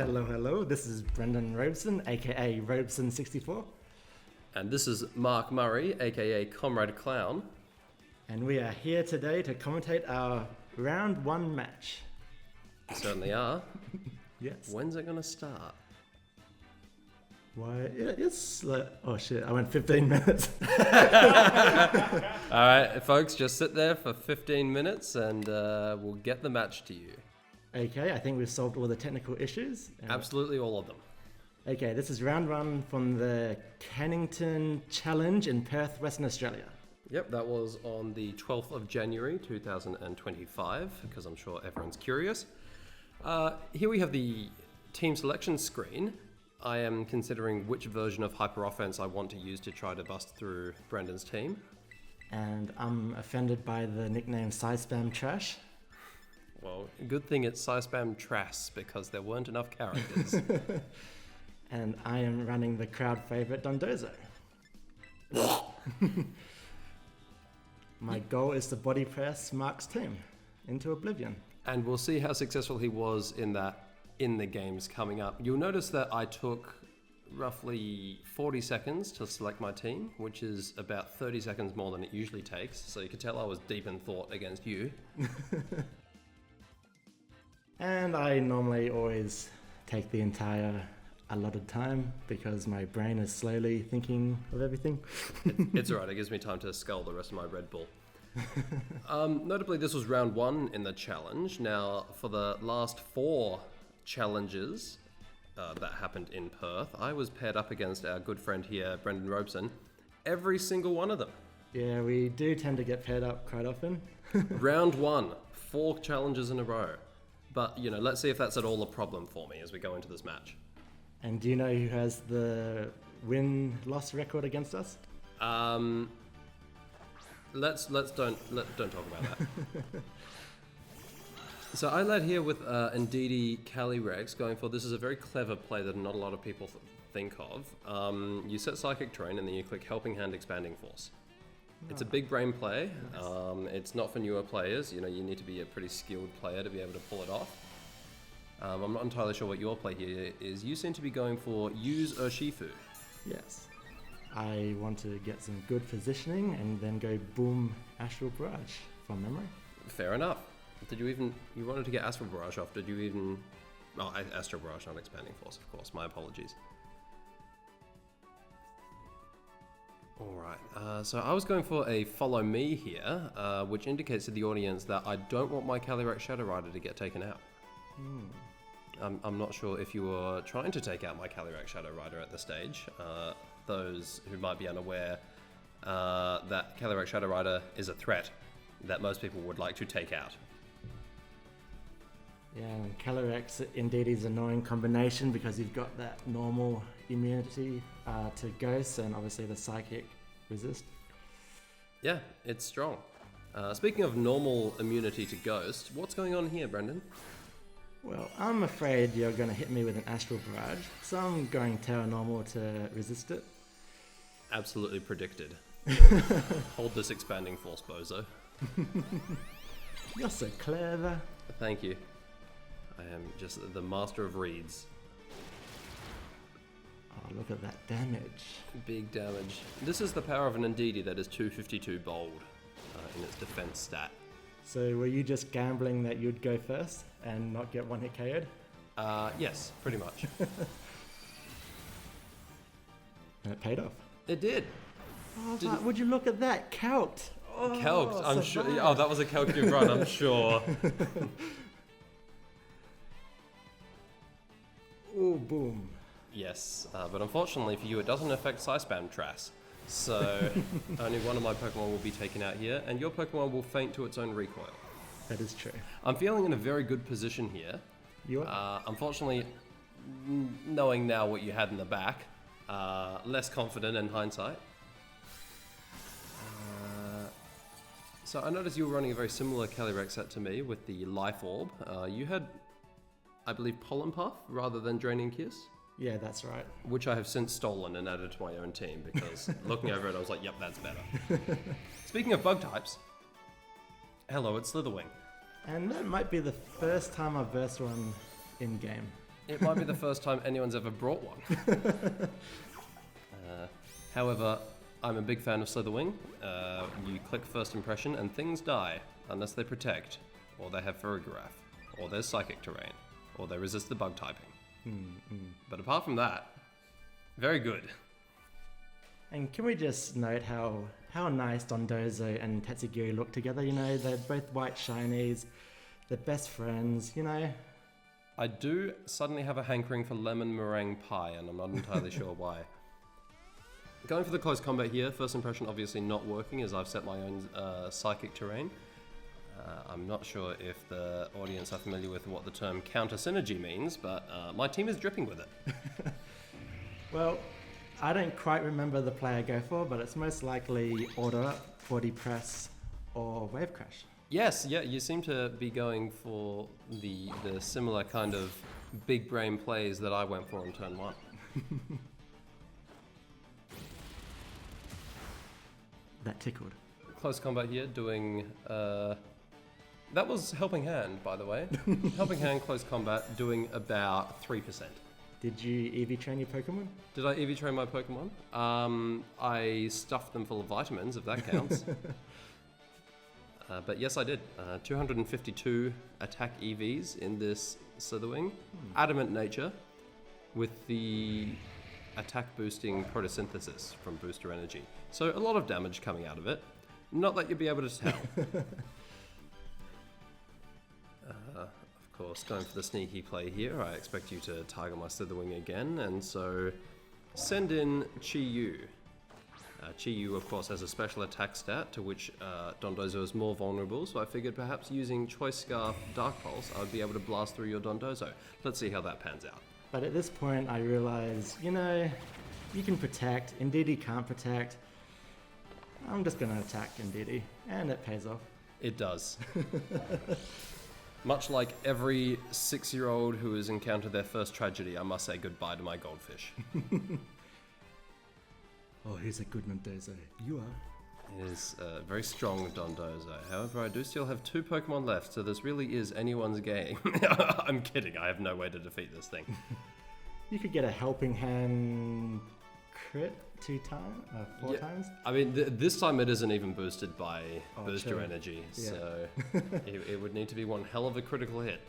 Hello. This is Brendan Robeson, aka Robeson64. And this is Mark Murray, aka Comrade Clown. And we are here today to commentate our round one match. Certainly are. Yes. When's it going to start? Why? It's like, oh shit, I went 15 minutes. All right, folks, just sit there for 15 minutes and we'll get the match to you. Okay, I think we've solved all the technical issues. Absolutely all of them. Okay, this is round one from the Cannington Challenge in Perth, Western Australia. Yep, that was on the 12th of January 2025, because I'm sure everyone's curious. Here we have the team selection screen. I am considering which version of hyper offense I want to use to try to bust through Brendan's team. And I'm offended by the nickname Size Spam Trash. Well, good thing it's Size Spam Trass, because there weren't enough characters. And I am running the crowd favorite Dondozo. My goal is to body press Mark's team into oblivion. And we'll see how successful he was in that in the games coming up. You'll notice that I took roughly 40 seconds to select my team, which is about 30 seconds more than it usually takes. So you could tell I was deep in thought against you. And I normally always take the entire allotted time because my brain is slowly thinking of everything. It's alright, it gives me time to scull the rest of my Red Bull. Notably, this was round one in the challenge. Now, for the last 4 challenges that happened in Perth, I was paired up against our good friend here, Brendan Robeson, every single one of them. Yeah, we do tend to get paired up quite often. Round one, 4 challenges in a row. But, you know, let's see if that's at all a problem for me as we go into this match. And do you know who has the win-loss record against us? Let's don't talk about that. So I led here with Ndidi Calyrex, going for this is a very clever play that not a lot of people think of. You set Psychic Terrain and then you click Helping Hand Expanding Force. It's a big brain play. Nice. It's not for newer players. You know, you need to be a pretty skilled player to be able to pull it off. I'm not entirely sure what your play here is. You seem to be going for use Urshifu. Yes. I want to get some good positioning and then go boom Astral Barrage from memory. Fair enough. You wanted to get Astral Barrage off, did you even... Oh, Astral Barrage, not Expanding Force, of course. My apologies. Alright, so I was going for a follow me here, which indicates to the audience that I don't want my Calyrex Shadow Rider to get taken out. I'm not sure if you were trying to take out my Calyrex Shadow Rider at this stage. Those who might be unaware that Calyrex Shadow Rider is a threat that most people would like to take out. Yeah, and Calyrex indeed is an annoying combination because you've got that normal immunity to Ghosts and obviously the Psychic resist. Yeah, it's strong. Speaking of normal immunity to Ghost, what's going on here, Brendan? Well, I'm afraid you're going to hit me with an Astral Barrage, so I'm going Terra Normal to resist it. Absolutely predicted. Hold this Expanding Force, bozo. You're so clever. Thank you. I am just the master of reads. Oh, look at that damage. Big damage. This is the power of an Ndidi that is 252 bold in its defense stat. So were you just gambling that you'd go first and not get one hit KO'd? Yes, pretty much. And it paid off. It did. Oh, but would you look at that? Calced. Oh, Calced, I'm sure. Oh, that was a calculated run, I'm sure. Oh, boom. Yes, but unfortunately for you, it doesn't affect Size Spam Trass. So only one of my Pokemon will be taken out here, and your Pokemon will faint to its own recoil. That is true. I'm feeling in a very good position here. You are? Unfortunately, knowing now what you had in the back, less confident in hindsight. So I noticed you were running a very similar Calyrex set to me with the Life Orb. You had, I believe, Pollen Puff rather than Draining Kiss. Yeah, that's right. Which I have since stolen and added to my own team because looking over it, I was like, yep, that's better. Speaking of bug types, hello, it's Slitherwing. And that might be the first time I've versed one in game. It might be the first time anyone's ever brought one. However, I'm a big fan of Slitherwing. You click first impression and things die, unless they protect, or they have Ferrograph, or there's Psychic Terrain, or they resist the bug typing. But apart from that, very good. And can we just note how nice Dondozo and Tatsugiri look together? You know, they're both white shinies, they're best friends, you know. I do suddenly have a hankering for lemon meringue pie, and I'm not entirely sure why. Going for the close combat here, first impression obviously not working as I've set my own Psychic Terrain. I'm not sure if the audience are familiar with what the term counter synergy means, but my team is dripping with it. Well, I don't quite remember the play I go for, but it's most likely Order Up, Body Press, or Wave Crash. Yes, yeah, you seem to be going for the similar kind of big brain plays that I went for in turn 1. That tickled. Close combat here, doing... that was Helping Hand, by the way. Helping Hand, close combat, doing about 3%. Did you EV train your Pokemon? Did I EV train my Pokemon? I stuffed them full of vitamins, if that counts. But yes, I did. 252 attack EVs in this Slitherwing. Adamant nature with the attack boosting photosynthesis from Booster Energy. So a lot of damage coming out of it. Not that you'll be able to tell. Of course, going for the sneaky play here, I expect you to target my Slitherwing again, and so send in Chi-Yu. Chi-Yu, of course, has a special attack stat to which Dondozo is more vulnerable, so I figured perhaps using Choice Scarf Dark Pulse, I would be able to blast through your Dondozo. Let's see how that pans out. But at this point, I realize, you know, you can protect, Ndidi can't protect. I'm just going to attack Ndidi, and it pays off. It does. Much like every 6-year-old who has encountered their first tragedy, I must say goodbye to my goldfish. Oh, he's a good Dondozo. You are. It is a very strong Dondozo. However, I do still have 2 Pokemon left, so this really is anyone's game. I'm kidding, I have no way to defeat this thing. You could get a Helping Hand crit 4 times? I mean, this time it isn't even boosted by Booster true. Energy, Yeah. so it would need to be one hell of a critical hit.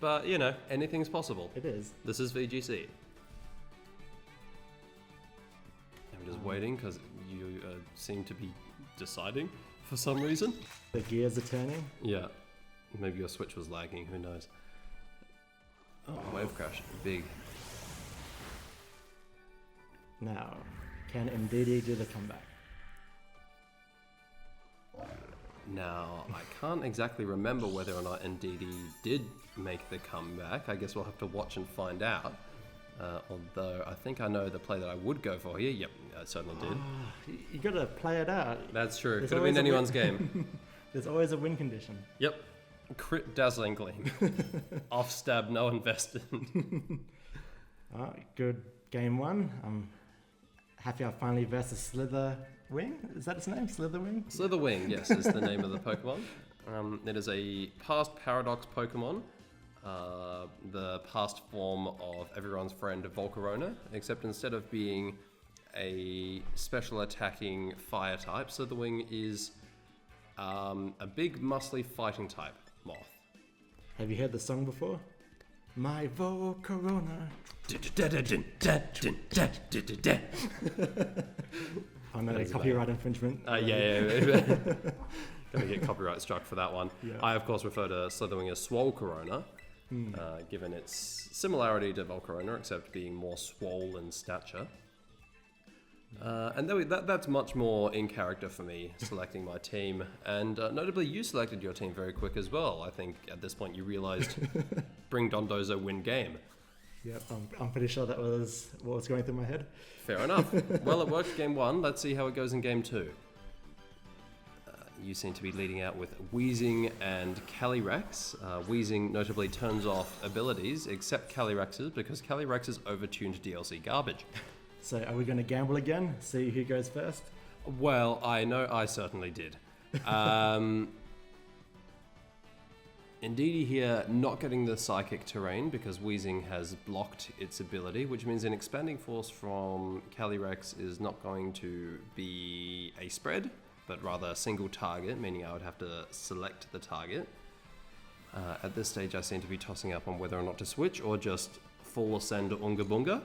But, you know, anything's possible. It is. This is VGC. I'm just waiting because you seem to be deciding for some reason. The gears are turning. Yeah. Maybe your Switch was lagging, who knows. Oh, Wave Crash. Big. Now, can Ndidi do the comeback? Now, I can't exactly remember whether or not Ndidi did make the comeback. I guess we'll have to watch and find out. Although I think I know the play that I would go for here. Yep, I certainly did. You got to play it out. That's true. There's Could have been always a anyone's win. game. There's always a win condition. Yep. Crit Dazzling Gleam. Off stab, no invested. Good game 1. I'm happy I finally versus Slitherwing. Is that its name? Slitherwing? Slitherwing, yes, is the name of the Pokemon. It is a past Paradox Pokemon. The past form of everyone's friend Volcarona, except instead of being a special attacking fire type, Slitherwing is a big muscly fighting type moth. Have you heard the song before? My Volcarona. Oh no, copyright infringement. Yeah. Gonna get copyright struck for that one. Yeah. I, of course, refer to Slitherwing as Swolcarona, given its similarity to Volcarona, except being more swole in stature. And that's much more in character for me, selecting my team. And notably, you selected your team very quick as well. I think at this point you realized bring Dondozo, win game. Yep, I'm pretty sure that was what was going through my head. Fair enough. Well, it worked game 1. Let's see how it goes in game 2. You seem to be leading out with Wheezing and Calyrex. Wheezing notably turns off abilities, except Calyrex's, because Calyrex is overtuned DLC garbage. So are we going to gamble again? See who goes first? Well, I know I certainly did. Indeedy here not getting the psychic terrain because Wheezing has blocked its ability, which means an expanding force from Calyrex is not going to be a spread, but rather a single target, meaning I would have to select the target. At this stage I seem to be tossing up on whether or not to switch or just full ascend Unga Bunga.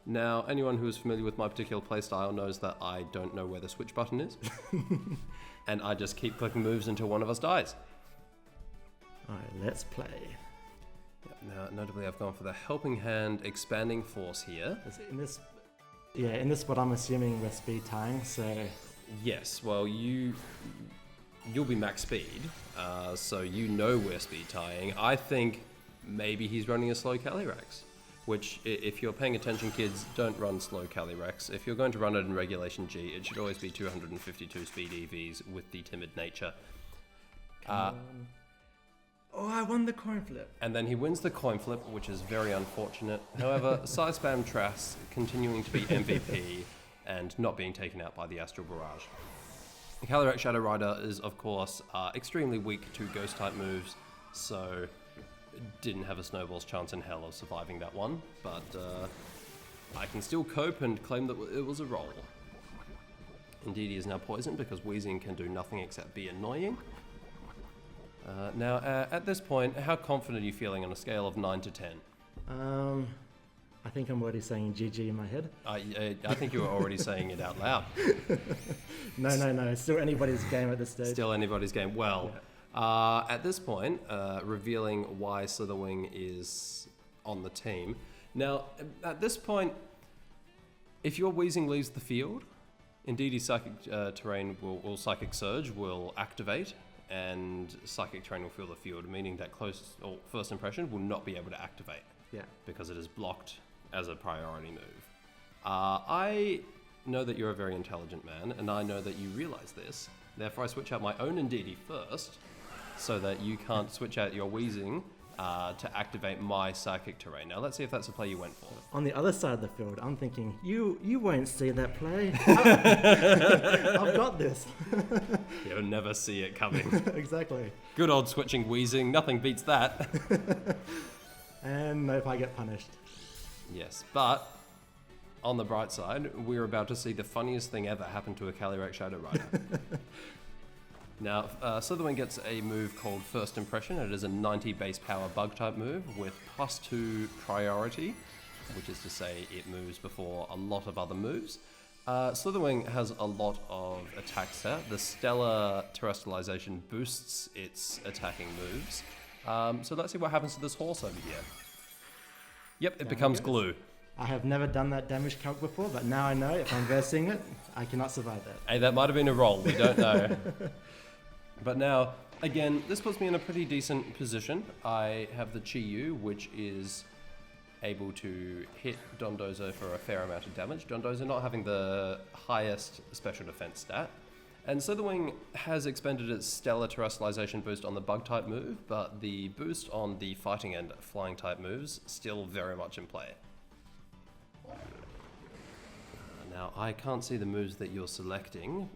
Now, anyone who is familiar with my particular playstyle knows that I don't know where the switch button is. And I just keep clicking moves until one of us dies. Alright, let's play. Yep, now, notably, I've gone for the Helping Hand Expanding Force here. In this spot I'm assuming we're speed tying, so... Yes, well, you'll be max speed, so you know we're speed tying. I think maybe he's running a slow Calyrex, which, if you're paying attention, kids, don't run slow Calyrex. If you're going to run it in Regulation G, it should always be 252 speed EVs with the timid nature. Oh, I won the coin flip. And then he wins the coin flip, which is very unfortunate. However, Side Spam Trass continuing to be MVP and not being taken out by the Astral Barrage. Calyrex Shadow Rider is, of course, extremely weak to ghost type moves, so didn't have a snowball's chance in hell of surviving that one, but I can still cope and claim that it was a roll. Indeed, he is now poisoned because Wheezing can do nothing except be annoying. Now, at this point, how confident are you feeling on a scale of 9 to 10? I think I'm already saying GG in my head. I think you were already saying it out loud. No. It's still anybody's game at this stage. Still anybody's game. Well, yeah. At this point, revealing why Slitherwing is on the team. Now, at this point, if your Wheezing leaves the field, Indeedy Psychic Terrain will Psychic Surge will activate, and Psychic Terrain will fill the field, meaning that first impression will not be able to activate. Yeah. Because it is blocked as a priority move. I know that you're a very intelligent man, and I know that you realize this. Therefore, I switch out my own Indeedy first, so that you can't switch out your Wheezing to activate my Psychic Terrain. Now, let's see if that's a play you went for. On the other side of the field, I'm thinking, you won't see that play. I've got this. You'll never see it coming. Exactly. Good old switching Wheezing, nothing beats that. And nope, I get punished. Yes, but on the bright side, we're about to see the funniest thing ever happen to a Calyrex Shadow Rider. Now, Slitherwing gets a move called First Impression. It is a 90 base power bug type move with +2 priority, which is to say it moves before a lot of other moves. Slitherwing has a lot of attack stat. The Stellar Terrestrialization boosts its attacking moves. So let's see what happens to this horse over here. Yep, it becomes glue. I have never done that damage calc before, but now I know if I'm versing it, I cannot survive that. Hey, that might have been a roll, we don't know. But now, again, this puts me in a pretty decent position. I have the Chi-Yu, which is able to hit Dondozo for a fair amount of damage. Dondozo not having the highest special defense stat. And Slitherwing has expended its Stellar Terrestrialization boost on the bug type move, but the boost on the fighting and flying type moves still very much in play. Now, I can't see the moves that you're selecting.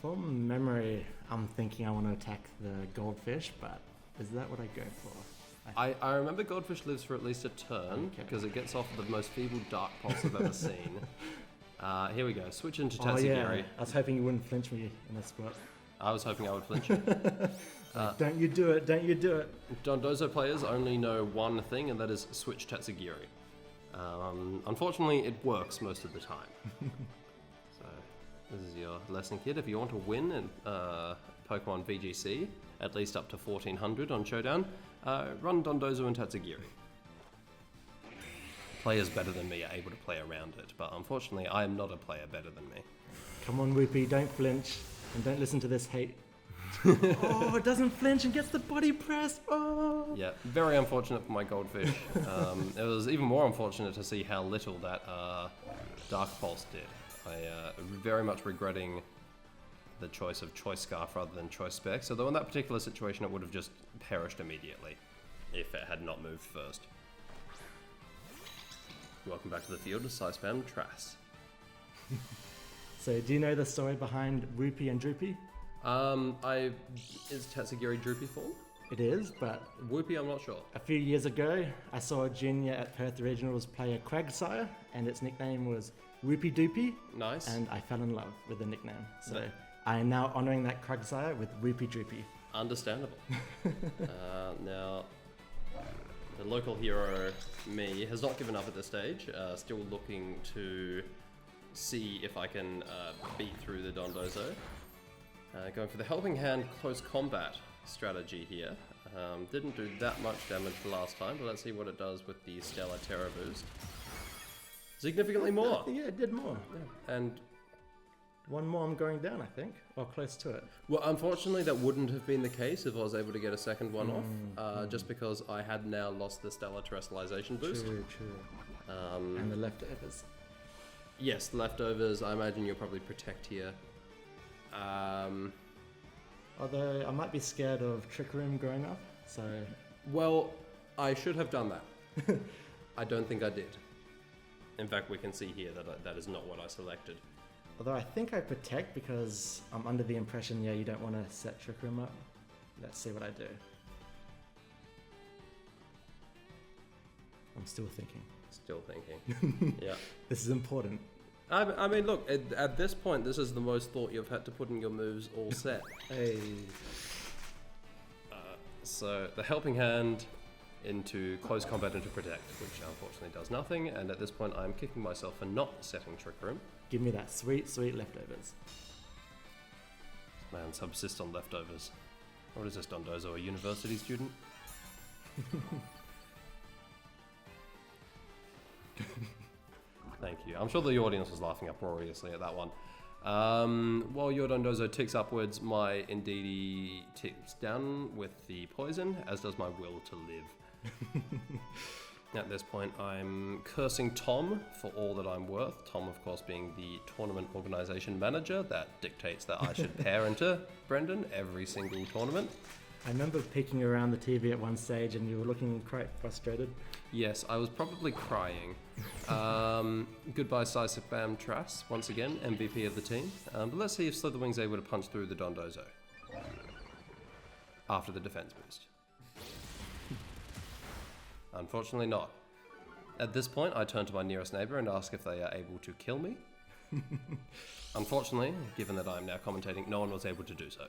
From memory, I'm thinking I want to attack the goldfish, but is that what I go for? I remember Goldfish lives for at least a turn, because it gets off the most feeble Dark Pulse I've ever seen. Here we go, switch into Tatsugiri. Yeah. I was hoping you wouldn't flinch me in this spot. I was hoping I would flinch. Don't you do it, don't you do it. Dondozo players only know one thing, and that is switch Tatsugiri. Unfortunately, it works most of the time. So, this is your lesson, kid. If you want to win in Pokemon VGC, at least up to 1400 on Showdown, run Dondozo and Tatsugiri. Players better than me are able to play around it, but unfortunately, I am not a player better than me. Come on, Whoopie, don't flinch, and don't listen to this hate. Oh, it doesn't flinch and gets the body press. Oh. Yeah, very unfortunate for my Goldfish. It was even more unfortunate to see how little that Dark Pulse did. I very much regretting the choice of Choice Scarf rather than Choice Specs, although in that particular situation it would have just perished immediately if it had not moved first. Welcome back to the field of Side Spam Trass. So, do you know the story behind Whoopie and Droopy? Is Tatsugiri Droopy form? it is, but Whoopee, I'm not sure. a few years ago, I saw a junior at Perth Regionals play a Quagsire, and its nickname was Whoopie Doopie, Nice. and I fell in love with the nickname. So No. I am now honouring that Quagsire with Whoopie Droopie. Understandable. Now, the local hero, me, has not given up at this stage. Still looking to see if I can beat through the Dondozo. Going for the Helping Hand close combat strategy here. Didn't do that much damage the last time, but let's see what it does with the Stellar Terror boost. Significantly more. Yeah, it did more. Yeah. And One more, I'm going down, I think, or close to it. well, unfortunately, that wouldn't have been the case if I was able to get a second one off, just because I had now lost the Stellar Terrestrialization boost. True. And the leftovers. Yes, leftovers. I imagine you'll probably protect here. Although I might be scared of Trick Room growing up, so Well, I should have done that. I don't think I did. In fact, we can see here that that is not what I selected. although I think I protect because I'm under the impression, you don't want to set Trick Room up. Let's see what I do. I'm still thinking. Still thinking. Yeah. This is important. I mean, look, at this point, this is the most thought you've had to put in your moves all set. Hey. So the Helping Hand into close combat into protect, which unfortunately does nothing. And at this point, I'm kicking myself for not setting Trick Room. Give me that sweet, sweet leftovers. Man, subsist on leftovers. What is this, Dondozo, a university student? Thank you. I'm sure the audience was laughing uproariously at that one. While your Dondozo ticks upwards, my Indeedee ticks down with the poison, as does my will to live. At this point, I'm cursing Tom for all that I'm worth. Tom, of course, being the tournament organization manager that dictates that I should parenter Brendan every single tournament. I remember peeking around the TV at one stage and you were looking quite frustrated. Yes, I was probably crying. Goodbye, Bam Trass, once again, MVP of the team. But let's see if Slitherwing's able to punch through the Dondozo after the defense boost. Unfortunately not. At this point, I turn to my nearest neighbor and ask if they are able to kill me. Unfortunately, given that I'm now commentating, no one was able to do so.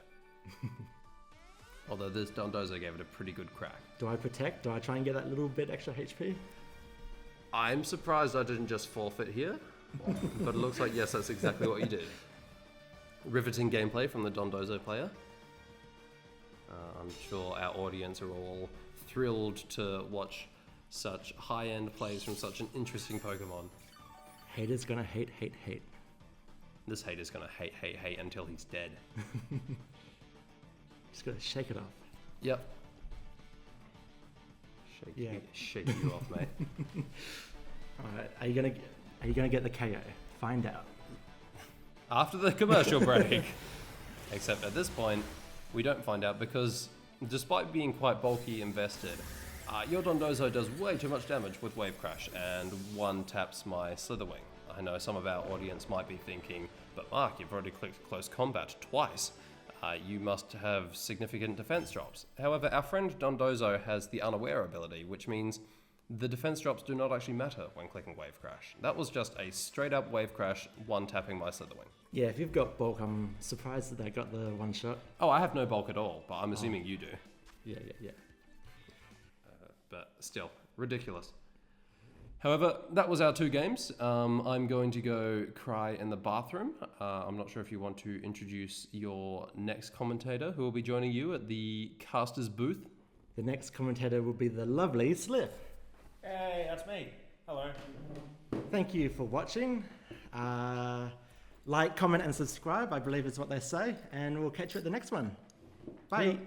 Although this Dondozo gave it a pretty good crack. Do I protect? Do I try and get that little bit extra HP? I'm surprised I didn't just forfeit here, but it looks like, yes, that's exactly what you did. Riveting gameplay from the Dondozo player. I'm sure our audience are all thrilled to watch such high-end plays from such an interesting Pokemon. Haters gonna hate. This hater's gonna hate until he's dead. Just gotta shake it off. Yep. Shake you off, mate. Alright, are you gonna get the KO? Find out. After the commercial break. Except at this point, we don't find out because despite being quite bulky invested, your Dondozo does way too much damage with Wave Crash and one taps my Slitherwing. I know some of our audience might be thinking, but Mark, you've already clicked close combat twice. You must have significant defense drops. However, our friend Dondozo has the Unaware ability, which means the defense drops do not actually matter when clicking Wave Crash. That was just a straight up Wave Crash, one tapping my Slitherwing. Yeah, if you've got bulk, I'm surprised that they got the one shot. Oh, I have no bulk at all, but I'm assuming you do. Yeah. But still, ridiculous. However, that was our two games. I'm going to go cry in the bathroom. I'm not sure if you want to introduce your next commentator who will be joining you at the caster's booth. The next commentator will be the lovely Slip. Hey, that's me. Hello. Thank you for watching. Like, comment and subscribe, I believe is what they say. And we'll catch you at the next one. Bye.